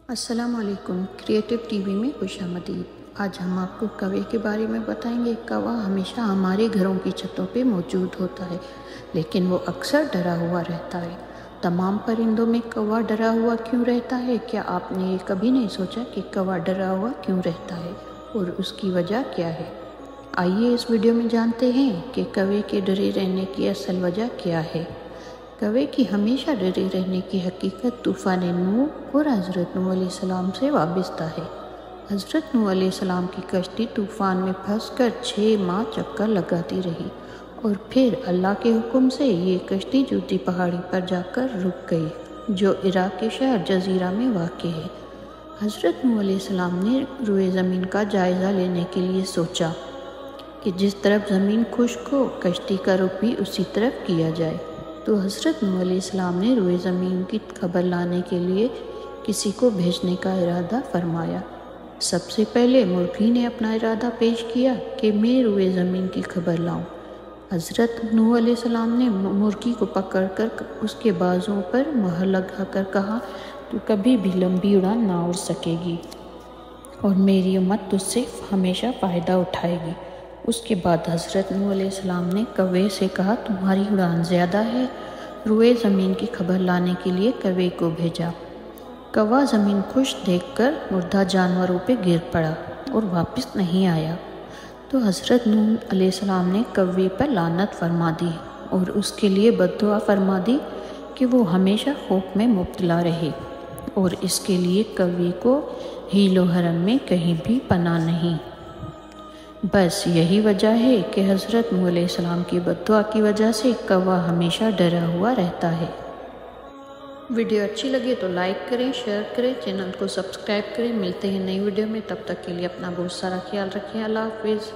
السلام علیکم، creative T V میں خوش آمدید۔ آج ہم آپ کو کوے کے بارے میں بتائیں گے۔ کوا ہمیشہ ہمارے گھروں کی چھتوں پہ موجود ہوتا ہے، لیکن وہ اکثر ڈرا ہوا رہتا ہے۔ تمام پرندوں میں کوا ڈرا ہوا کیوں رہتا ہے؟ کیا آپ نے یہ کبھی نہیں سوچا کہ کوا ڈرا ہوا کیوں رہتا ہے اور اس کی وجہ کیا ہے؟ آئیے اس ویڈیو میں جانتے ہیں کہ کوے کے ڈرے رہنے کی اصل وجہ کیا ہے۔ کوے کی ہمیشہ ڈرے رہنے کی حقیقت طوفان نوح اور حضرت نوح علیہ السلام سے وابستہ ہے۔ حضرت نوح علیہ السلام کی کشتی طوفان میں پھنس کر 6 ماہ چکر لگاتی رہی اور پھر اللہ کے حکم سے یہ کشتی جوتی پہاڑی پر جا کر رک گئی، جو عراق کے شہر جزیرہ میں واقع ہے۔ حضرت نوح علیہ السلام نے روئے زمین کا جائزہ لینے کے لیے سوچا کہ جس طرف زمین خشک ہو، کشتی کا رخ بھی اسی طرف کیا جائے۔ تو حضرت نوح علیہ السلام نے روئے زمین کی خبر لانے کے لیے کسی کو بھیجنے کا ارادہ فرمایا۔ سب سے پہلے مرغی نے اپنا ارادہ پیش کیا کہ میں روئے زمین کی خبر لاؤں۔ حضرت نوح علیہ السلام نے مرغی کو پکڑ کر اس کے بازوؤں پر مہر لگا کر کہا، تو کبھی بھی لمبی اڑان نہ اڑ سکے گی اور میری امت تجھ سے ہمیشہ فائدہ اٹھائے گی۔ اس کے بعد حضرت نوح علیہ السلام نے کوے سے کہا، تمہاری اڑان زیادہ ہے۔ روئے زمین کی خبر لانے کے لیے کوے کو بھیجا۔ کوا زمین خشک دیکھ کر مردہ جانوروں پہ گر پڑا اور واپس نہیں آیا۔ تو حضرت نوح علیہ السلام نے کوے پر لعنت فرما دی اور اس کے لیے بد دعا فرما دی کہ وہ ہمیشہ خوف میں مبتلا رہے، اور اس کے لیے کوے کو حیل و حرم میں کہیں بھی پناہ نہیں۔ بس یہی وجہ ہے کہ حضرت نوح علیہ السلام کی بد دعا کی وجہ سے کوا ہمیشہ ڈرا ہوا رہتا ہے۔ ویڈیو اچھی لگے تو لائک کریں، شیئر کریں، چینل کو سبسکرائب کریں۔ ملتے ہیں نئی ویڈیو میں، تب تک کے لیے اپنا بہت سارا خیال رکھیں۔ اللہ حافظ۔